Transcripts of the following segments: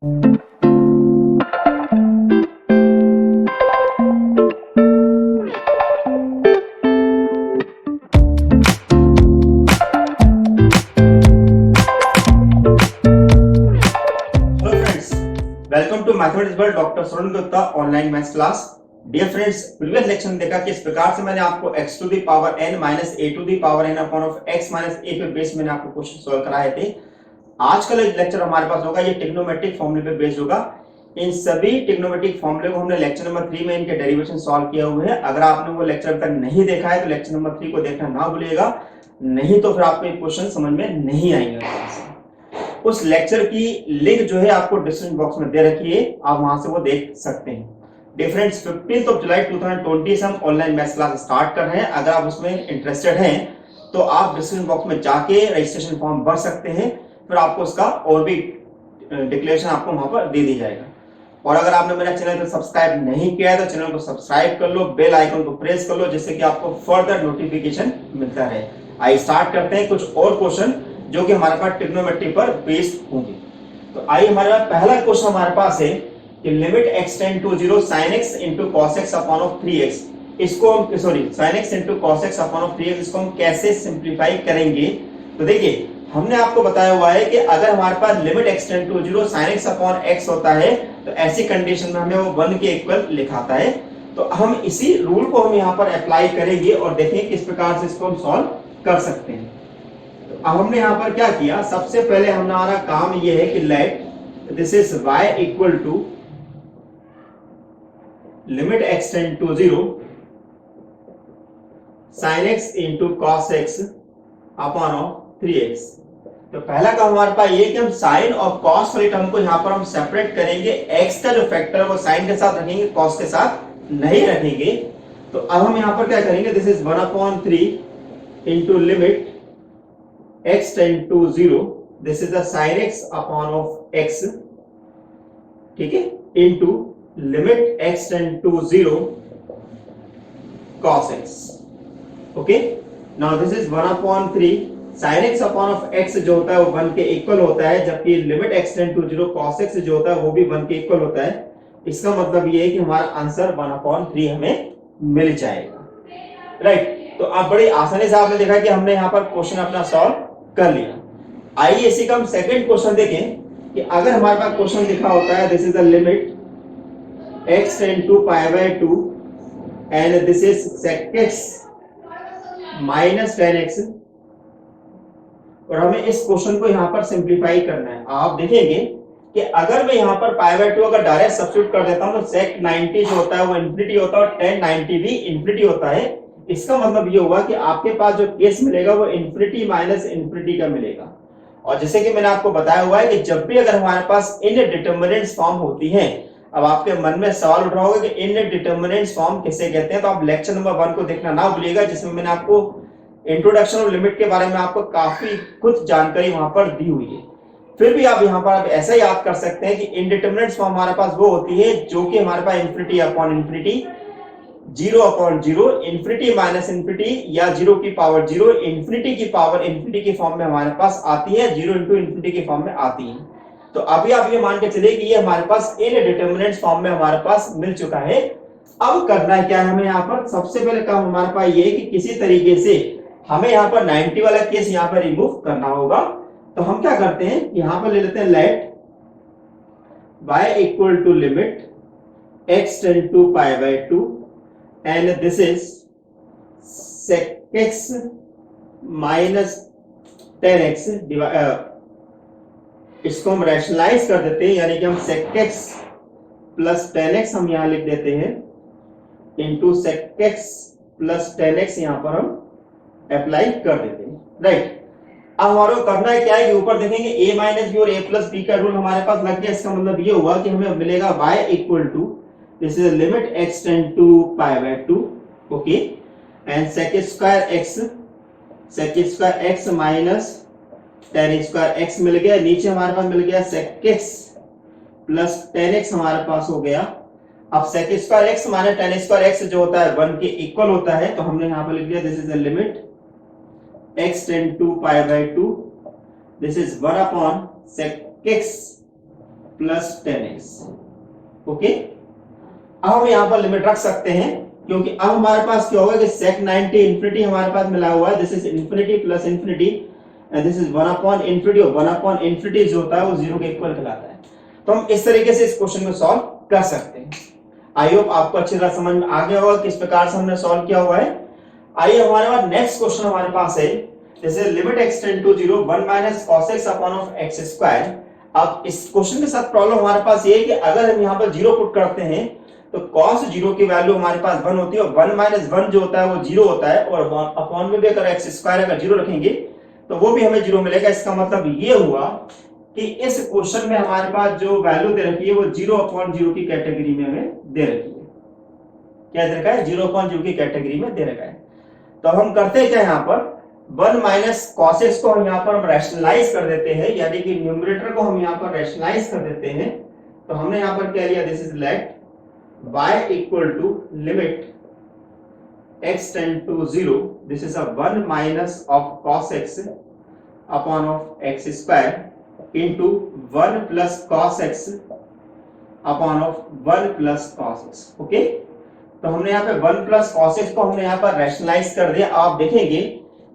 Welcome to mathematics world doctor Saron Gupta online maths class. Dear friends, previous lecture में देखा किस प्रकार से मैंने आपको x to the power n minus a to the power n upon of x minus a पे base मैंने आपको क्वेश्चन सॉल्व कराए थे। आज का लेक्चर हमारे पास होगा, ये ट्रिग्नोमेट्रिक फॉर्मूले पे बेस्ड होगा। इन सभी ट्रिग्नोमेट्रिक फॉर्मूले को हमने लेक्चर नंबर 3 में इनके डेरिवेशन सॉल्व किया हुए हैं। अगर आपने वो लेक्चर तक नहीं देखा है तो लेक्चर नंबर 3 को देखना ना भूलिएगा, नहीं तो फिर आपको ये क्वेश्चन समझ में नहीं आएंगे। उस लेक्चर की लिंक जो है आपको डिस्क्रिप्शन बॉक्स में दे रखी है, आप वहां से वो देख सकते हैं। डिफरेंस 15 जुलाई 2020 से हम ऑनलाइन मैथ्स क्लास स्टार्ट कर रहे हैं। अगर आप उसमें इंटरेस्टेड हैं तो आप डिस्क्रिप्शन बॉक्स में जाके रजिस्ट्रेशन फॉर्म भर सकते हैं, फिर आपको उसका और भी डिक्लेरेशन आपको वहां पर दे दी जाएगा। और अगर आपने मेरा चैनल को सब्सक्राइब नहीं किया है तो चैनल को सब्सक्राइब कर लो, बेल आइकन को प्रेस कर लो, जिससे कि आपको फर्दर नोटिफिकेशन मिलता रहे। आइए स्टार्ट करते हैं कुछ और क्वेश्चन जो कि हमारे पास ट्रिग्नोमेट्री पर बेस्ड होंगे। तो आइए हमारे पास पहला क्वेश्चन हमारे पास है कि limit x tend to 0 sin x into cos x upon of 3x, इसको हम sin x into cos x upon of 3x इसको हम कैसे सिंपलीफाई करेंगे। तो देखिए, हमने आपको बताया हुआ है कि अगर हमारे पास limit x tend to 0 sin x upon x होता है तो ऐसी कंडीशन में हमें वो 1 के इक्वल लिखाता है। तो हम इसी रूल को हम यहाँ पर अप्लाई करेंगे और देखेंगे किस प्रकार से इसको हम सॉल्व कर सकते हैं। अब हमने यहां पर क्या किया, सबसे पहले हमारा काम यह है कि let this is y equal to limit x tend to 0 sin x into cos x upon of 3x। तो पहला काम हमारे पास ये कि हम साइन और cos वाले टर्म को यहां पर हम सेपरेट करेंगे। x का जो फैक्टर है वो साइन के साथ रखेंगे, cos के साथ नहीं रखेंगे। तो अब हम यहां पर क्या करेंगे, this is 1/3 into limit x tend to 0, this is the sin x upon of x, ठीक है, into limit x tend to 0 cos x। Okay, now this is 1/3 sin x upon of x जो होता है वो 1 के equal होता है, जबकि limit x tend to 0 cos x जो होता है वो भी 1 के इक्वल होता है। इसका मतलब ये है कि हमारा आंसर 1/3 हमें मिल जाएगा, राइट। तो आप बड़ी आसानी से आपने देखा कि हमने यहाँ पर क्वेश्चन अपना सॉल्व कर लिया। आइए इसी का हम सेकंड क्वेश्चन देखें कि अगर हमारे पास क्वेश्चन लिखा होता है this is the limit x tend to π/2 and this is sec x minus tan x, और हमें इस क्वेश्चन को यहां पर सिंप्लीफाई करना है। आप देखेंगे कि अगर मैं यहां पर π/2 अगर डायरेक्ट सब्स्टिट्यूट कर देता हूं तो sec 90 जो होता है वो इंफिनिटी होता है और tan 90 भी इंफिनिटी होता है। इसका मतलब ये हुआ कि आपके पास जो केस मिलेगा वो इंफिनिटी माइनस इंफिनिटी का मिलेगा। और जैसे कि मैंने आपको बताया हुआ है कि जब भी अगर हमारे पास इनडिटरमिनेट्स फॉर्म होती है, अब आपके मन में सवाल उठ रहा होगा कि इनडिटरमिनेट्स फॉर्म किसे कहते हैं, तो आप लेक्चर नंबर 1 को देखना ना भूलिएगा, जिसमें मैंने आपको इंट्रोडक्शन ऑफ लिमिट के बारे में आपको काफी कुछ जानकारी वहां पर दी हुई है। फिर भी आप यहाँ पर आप ऐसा याद कर सकते हैं कि इनडिटरमिनेट्स फॉर्म हमारे पास वो होती है जो कि हमारे पास infinity upon infinity, 0/0, infinity minus infinity या 0 की पावर 0, इंफिनिटी की पावर इंफिनिटी की फॉर्म में हमारे पास आती है, 0 इंटू इंफिनिटी की फॉर्म में आती है। तो अभी आप ये मान के चलिए कि ये हमारे पास इनडिटरमिनेट फॉर्म में हमारे पास मिल चुका है। अब करना है क्या है हमें यहाँ पर, सबसे पहले काम हमारे पास ये कि किसी तरीके से हमें यहाँ पर 90 वाला केस यहाँ पर रिमूव करना होगा। तो हम क्या करते हैं, यहाँ पर ले लेते हैं let y equal to limit x tend to π/2 and this is sec x minus tan x, इसको हम रैशनलाइज कर देते हैं, यानी कि हम sec x plus tan x हम यहां लिख देते हैं into sec x plus tan x यहां पर हम अप्लाई कर देते हैं, राइट। अब हमारे को करना है क्या है कि ऊपर देखेंगे a माइनस बी और a प्लस बी का रूल हमारे पास लग गया। इसका मतलब ये हुआ कि हमें मिलेगा y equal to this is limit x tend to π/2, okay, and sec square x minus tan square x मिल गया, नीचे हमारे पास मिल गया sec x plus tan x हमारे पास हो गया। अब sec square x minus tan square x जो होता है 1 के इक्वल होता है, तो हमने यहाँ पर लिख दिया this is the limit x tend to π/2, this is 1 upon sec x plus 10x। Okay, अब हम यहाँ पर लिमिट रख सकते हैं, क्योंकि अब हमारे पास क्या होगा कि sec 90 इंफिनिटी हमारे पास मिला हुआ है, this is infinity plus infinity and this is 1 upon infinity, और 1 अपॉन इंफिनिटी जो होता है वो 0 के इक्वल कहलाता है। तो हम इस तरीके से इस क्वेश्चन को सॉल्व कर सकते हैं। आई होप आपको अच्छी तरह समझ में आ गया होगा किस प्रकार से हमने सॉल्व किया हुआ है। आइए हमारे पास नेक्स्ट क्वेश्चन हमारे पास है, जैसे limit x tend to 0 1 minus cos x upon of x square. अब इस क्वेश्चन के साथ प्रॉब्लम हमारे पास ये है कि अगर हम यहाँ पर 0 पुट करते हैं तो cos 0 की वैल्यू हमारे पास 1 होती है, और 1 माइनस 1 जो होता है वो 0 होता है, और अपॉन में भी अगर x स्क्वायर अगर 0 रखेंगे तो वो भी हमें 0 मिलेगा। इसका मतलब ये हुआ कि इस क्वेश्चन में हमारे पास जो वैल्यू दे रखी है वो 0 अपॉन 0 की कैटेगरी में हमें दे रखी है। क्या दे रखा है? 0 अपॉन 0 की कैटेगरी में दे रखा है। तो हम करते क्या यहाँ पर 1 माइनस cos x को हम यहाँ पर रैशनलाइज कर देते हैं, यानी कि न्यूमरेटर को हम यहाँ पर रैशनलाइज कर देते हैं। तो हमने यहाँ पर क्या लिया, this is let y equal to limit x tend to 0, this is 1 minus of cos x upon of x square into 1 plus cos x upon of 1 plus cos x। Okay, तो हमने यहाँ पे 1 प्लस cos x को हमने यहाँ पर rationalise कर दिया। आप देखेंगे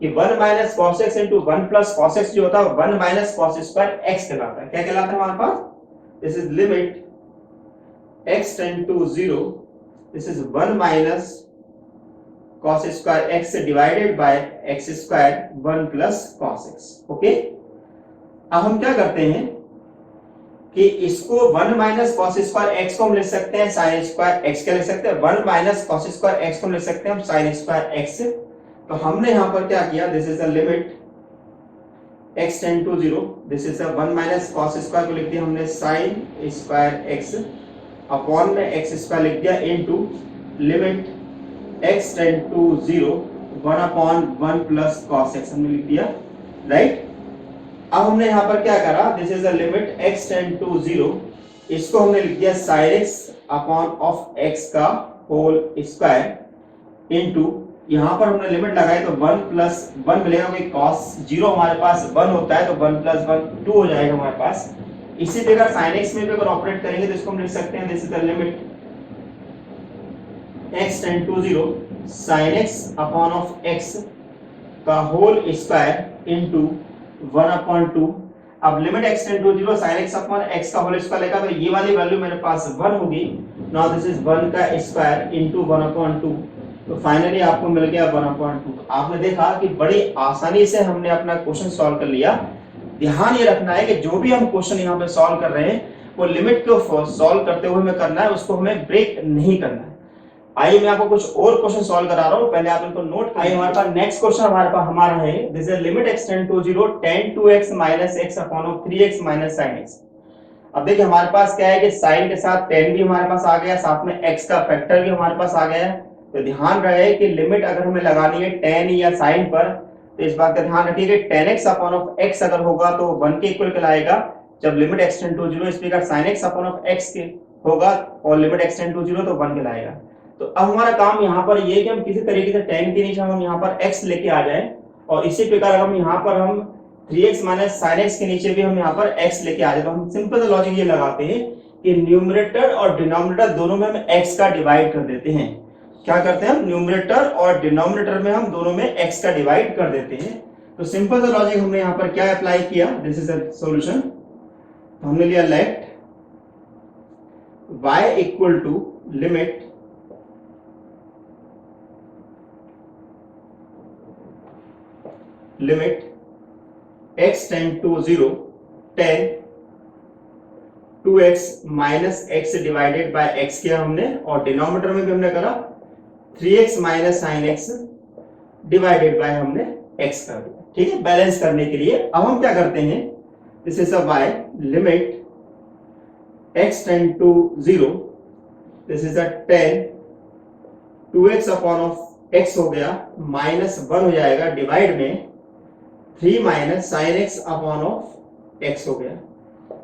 कि 1 minus cos x into 1 plus cos x जो होता है 1 माइनस cos स्क्वायर x कहलाता है। क्या कहलाता है हमारे पास? This is limit x tend to 0, this is 1 minus cos square x divided by x square 1 plus cos x। Okay, अब हम क्या करते हैं कि इसको 1 माइनस cos स्क्वायर x को हम लिख सकते हैं sin स्क्वायर x क्या लिख सकते हैं, 1 माइनस cos स्क्वायर x को हम लिख सकते हैं हम sin स्क्वायर x। तो हमने यहां पर क्या किया, this is the limit x tend to 0, this is the 1 minus cos square को लिख दिया हमने sin स्क्वायर x अपॉन में x स्क्वायर लिख दिया into limit x tend to 0 1 upon 1 plus cos x हमने लिख दिया, राइट। अब हमने यहाँ पर क्या करा, this is the limit x tend to 0, इसको हमने लिख दिया sin x upon of x का होल स्क्वायर इनटू यहाँ पर हमने लिमिट लगाई तो 1 प्लस 1 मिलेगा, क्योंकि cos 0 हमारे पास 1 होता है तो 1 प्लस 1 2 हो जाएगा हमारे पास। इसी प्रकार sin x में भी अगर ऑपरेट करेंगे तो इसको हम लिख सकते हैं, this is the limit x tend to 0 sin x upon of x का होल स्क्वायर इनटू 1 अपॉन 2। अब limit x tend to 0 sin x upon x का होल स्क्वायर लेगा तो ये वाली वैल्यू मेरे पास 1 होगी। नाउ दिस इज 1 का स्क्वायर इनटू 1 अपॉन 2, तो फाइनली आपको मिल गया 1 अपॉन 2। आपने देखा कि बड़ी आसानी से हमने अपना क्वेश्चन सॉल्व कर लिया। ध्यान ये रखना है कि जो भी हम क्वेश्चन यहाँ पे सॉल्व कर रहे हैं वो लिमिट को सॉल्व करते हुए हमें करना है, उसको हमें ब्रेक नहीं करना है। आइए मैं आपको कुछ और क्वेश्चन सॉल्व करा रहा हूं, पहले आप इनको नोट। आइए हमारे पास नेक्स्ट क्वेश्चन हमारा है, this is limit x tend to 0 tan 2x minus x upon of 3x minus sin x। अब देखिए हमारे पास क्या है कि sin के साथ tan भी हमारे पास आ गया, साथ में x का फैक्टर भी हमारे पास आ गया। तो ध्यान रहे कि लिमिट अगर हमें लगानी है tan या sin पर, तो इस बात का ध्यान रखिए कि tan x upon of x अगर होगा तो 1 के इक्वल कहलाएगा। जब लिमिट x टेंड टू 0 इस प्रकार sin x upon of x के होगा और लिमिट x टेंड टू 0 तो 1 कहलाएगा। तो अब हमारा काम यहाँ पर ये कि हम किसी तरीके से tan के नीचे हम यहाँ पर x लेके आ जाएं, और इसी प्रकार हम यहाँ पर हम 3x माइनस sin x के नीचे भी हम यहाँ पर x लेके आ जाए। तो हम सिंपल सा लॉजिक ये लगाते हैं कि न्यूमरेटर और डिनोमिनेटर दोनों में हम x का डिवाइड कर देते हैं। क्या करते हैं हम, न्यूमरेटर और डिनोमिनेटर में हम दोनों में x का डिवाइड कर देते हैं। तो सिंपल सा लॉजिक हमने यहाँ पर क्या अप्लाई किया, दिस इज द सॉल्यूशन। हमने लिया let y equal to limit x tend to 0 tan 2x minus x divided by x किया हमने, और डिनोमिनेटर में भी हमने करा 3x minus sin x divided bye हमने x कर दिया। ठीक है, बैलेंस करने के लिए अब हम क्या करते हैं, this is y limit x tend to 0, this is tan 2x upon of x हो गया माइनस 1 हो जाएगा डिवाइड में 3 minus sin x upon of x हो गया।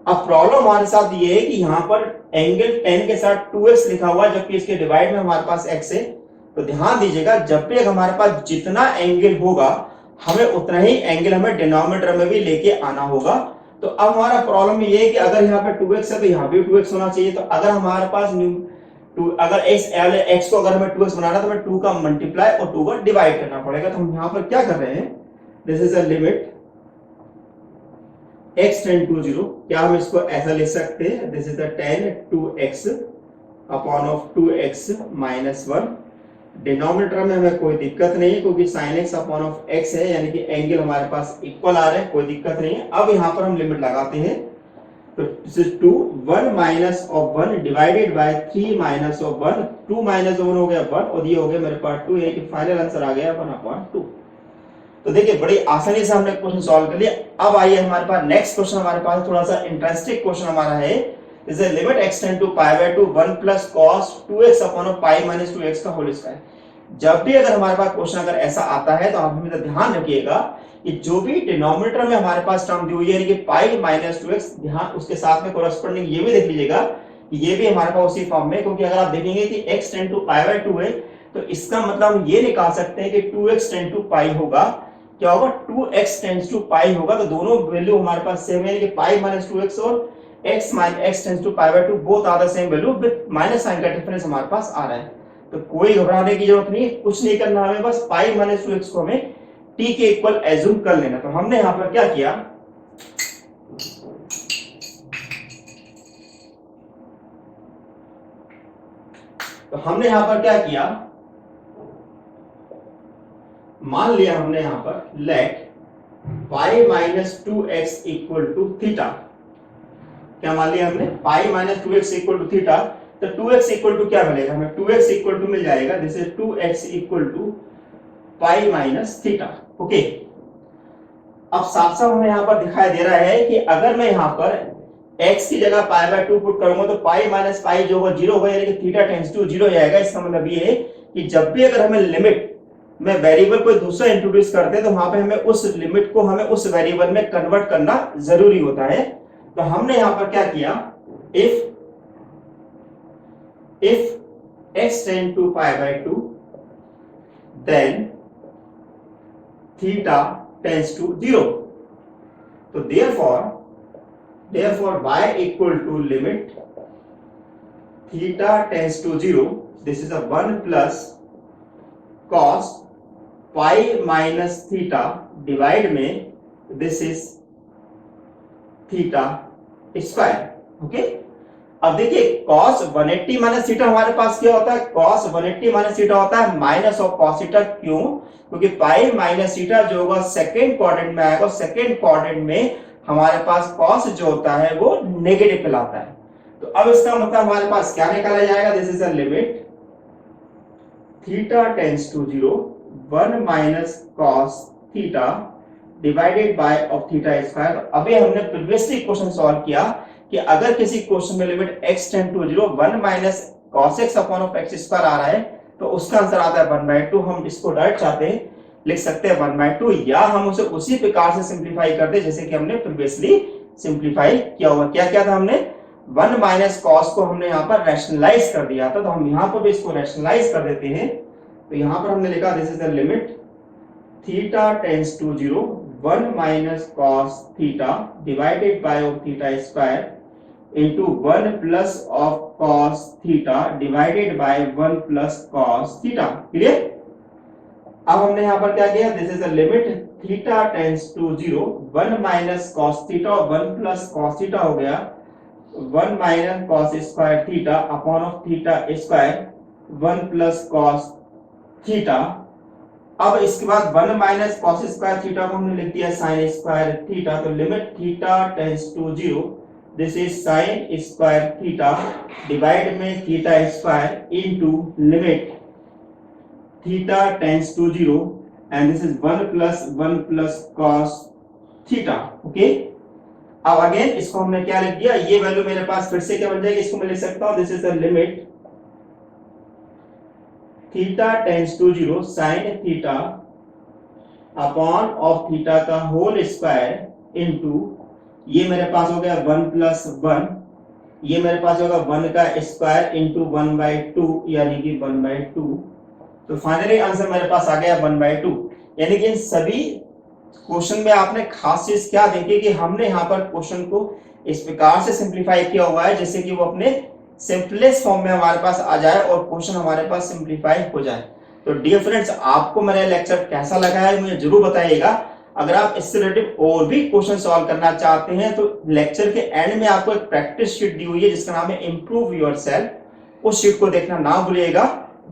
अब प्रॉब्लम हमारे साथ ये है कि यहाँ पर एंगल tan के साथ 2x लिखा हुआ है, जबकि इसके डिवाइड में हमारे पास x है। तो ध्यान दीजिएगा, जब भी हमारे पास जितना एंगल होगा हमें उतना ही एंगल हमें डिनोमिनेटर में भी लेके आना होगा। तो अब हमारा प्रॉब्लम ये है कि अगर यहाँ पे 2x है तो यहाँ भी 2x होना चाहिए। तो अगर हमारे पास अगर x को अगर हमें 2x बनाना तो हमें 2 का मल्टीप्लाई और 2 का डिवाइड करना पड़ेगा। तो हम यहाँ पर क्या कर रहे हैं, this is a limit x tend to 0। क्या हम इसको ऐसा लिख सकते हैं, this is the tan 2x upon of 2x minus 1। Denominator में हमें कोई दिक्कत नहीं है क्योंकि sin x upon of x है, यानी कि एंगल हमारे पास इक्वल आ रहे हैं, कोई दिक्कत नहीं है। अब यहाँ पर हम लिमिट लगाते हैं, तो this is 2 1 minus of 1 divided by 3 minus of 1। 2 minus 1 हो गया 1 और ये हो गया मेरे पास 2, यानी कि फाइनल आंसर आ गया 1/2। तो देखिए बड़ी आसानी से हमने क्वेश्चन सॉल्व कर लिया। अब आइए हमारे पास नेक्स्ट क्वेश्चन, हमारे पास थोड़ा सा इंटरेस्टिंग क्वेश्चन हमारा है। Is a limit x tend to π/2 1 plus cos 2x upon pi minus 2x का होल स्क्वायर। जब भी अगर हमारे पास क्वेश्चन अगर ऐसा आता है तो आप हमेशा ध्यान रखिएगा कि जो भी डिनोमिनेटर में हमारे पास टर्म दी हुई है, यानी कि पाई माइनस 2x, ध्यान उसके साथ में कोरस्पोंडिंग ये भी देख लीजिएगा कि ये भी हमारे पास उसी फॉर्म में, क्योंकि अगर आप देखेंगे कि x टेंड टू π/2 है तो इसका मतलब हम ये निकाल सकते हैं कि 2x टेंड टू पाई होगा। क्या होगा, 2x टेंड्स टू पाई होगा। तो दोनों वैल्यू हमारे पास सेम है, कि पाई माइनस 2x और x tends to π/2 both are the same value with minus sine का डिफरेंस हमारे पास आ रहा है। तो कोई घबराने की जरूरत नहीं है, कुछ नहीं करना हमें, बस पाई माइनस 2x को हमें t के इक्वल एज्यूम कर लेना। तो हमने यहां पर क्या किया, मान लिया हमने यहां पर let pi minus 2x equal to theta. क्या मान लिया हमने, pi minus 2x equal to theta. तो 2x इक्वल टू क्या मिलेगा हमें, 2x इक्वल टू मिल जाएगा, this is 2x equal to pi minus theta. Okay, अब साफ साफ हमें यहां पर दिखाई दे रहा है कि अगर मैं यहां पर x की जगह π/2 पुट करूंगा तो पाई माइनस पाई जो होगा 0 होगा, यानी कि थीटा टेंड्स टू 0 जाएगा। इसका मतलब ये है कि जब भी अगर हमें लिमिट में वेरिएबल कोई दूसरा इंट्रोड्यूस करते हैं तो वहां पे हमें उस लिमिट को हमें उस वेरिएबल में कन्वर्ट करना जरूरी होता है। तो हमने यहां पर क्या किया, if x tend to π/2 then theta tends to 0। तो therefore y equal to limit theta tends to 0, this is a 1 plus cos pi minus theta divide में this is theta square. Okay, अब देखिए cos 180 माइनस थीटा हमारे पास क्या होता है, cos 180 minus theta होता है माइनस ऑफ cos थीटा। क्यों, क्योंकि पाई माइनस थीटा जो होगा सेकंड क्वाड्रेंट में आएगा, सेकंड क्वाड्रेंट में हमारे पास cos जो होता है वो नेगेटिव कहलाता है। तो अब इसका मतलब हमारे पास क्या निकाला जाएगा, this is a limit theta tends to 0 1 minus cos theta divided by of theta square. अभी हमने प्रीवियसली क्वेश्चन सॉल्व किया कि अगर किसी क्वेश्चन में limit x tend to 0 1 minus cos x upon of x square आ रहा है तो उसका आंसर आता है 1/2। हम इसको डायरेक्ट चाहते हैं लिख सकते हैं 1/2, या हम उसे उसी प्रकार से सिंप्लीफाई कर दे जैसे कि हमने प्रीवियसली सिंप्लीफाई किया हुआ। क्या क्या था, हमने 1 माइनस cos को हमने यहाँ पर रैशनलाइज कर दिया था, तो हम यहाँ पर भी इसको रैशनलाइज कर देते हैं। तो यहाँ पर हमने लिखा this is the limit theta tends to 0 1 minus cos theta divided by of theta square into 1 plus of cos theta divided by 1 plus cos theta. Clear. अब हमने यहां पर क्या किया, this is the limit theta tends to 0 1 minus cos theta 1 plus cos theta हो गया 1 minus cos square theta upon of theta square 1 plus cos theta. अब इसके बाद 1 माइनस cos स्क्वायर थीटा को हमने लिख दिया sin स्क्वायर थीटा। तो limit theta tends to 0, this is sin square theta divide में theta square into limit theta tends to 0 and this is 1 plus cos theta. Okay, अब again इसको हमने क्या लिख दिया, ये वैल्यू मेरे पास फिर से क्या बन जाएगी, इसको मैं लिख सकता हूं this is the limit theta tends to 0 sin theta upon of theta का होल स्क्वायर इनटू ये मेरे पास हो गया 1 प्लस 1, ये मेरे पास होगा 1 का स्क्वायर इनटू 1/2 यानी कि 1/2। तो फाइनली आंसर मेरे पास आ गया 1/2, यानी कि इन सभी क्वेश्चन में आपने खास चीज क्या देखी कि हमने यहाँ पर क्वेश्चन को इस प्रकार से सिंप्लीफाई किया हुआ है जिससे कि वो अपने सिंपलेस्ट फॉर्म में हमारे पास आ जाए और क्वेश्चन हमारे पास सिंप्लीफाई हो जाए। तो डियर फ्रेंड्स, आपको मेरा लेक्चर कैसा लगा है मुझे जरूर बताइएगा। अगर आप इससे रिलेटेड और भी क्वेश्चन सॉल्व करना चाहते हैं तो लेक्चर के एंड में आपको एक प्रैक्टिस शीट दी हुई है जिसका नाम है इंप्रूव योरसेल्फ। उस शीट को देखना ना भूलिएगा।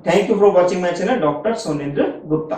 Thank you for watching my channel doctor Sonendra Gupta.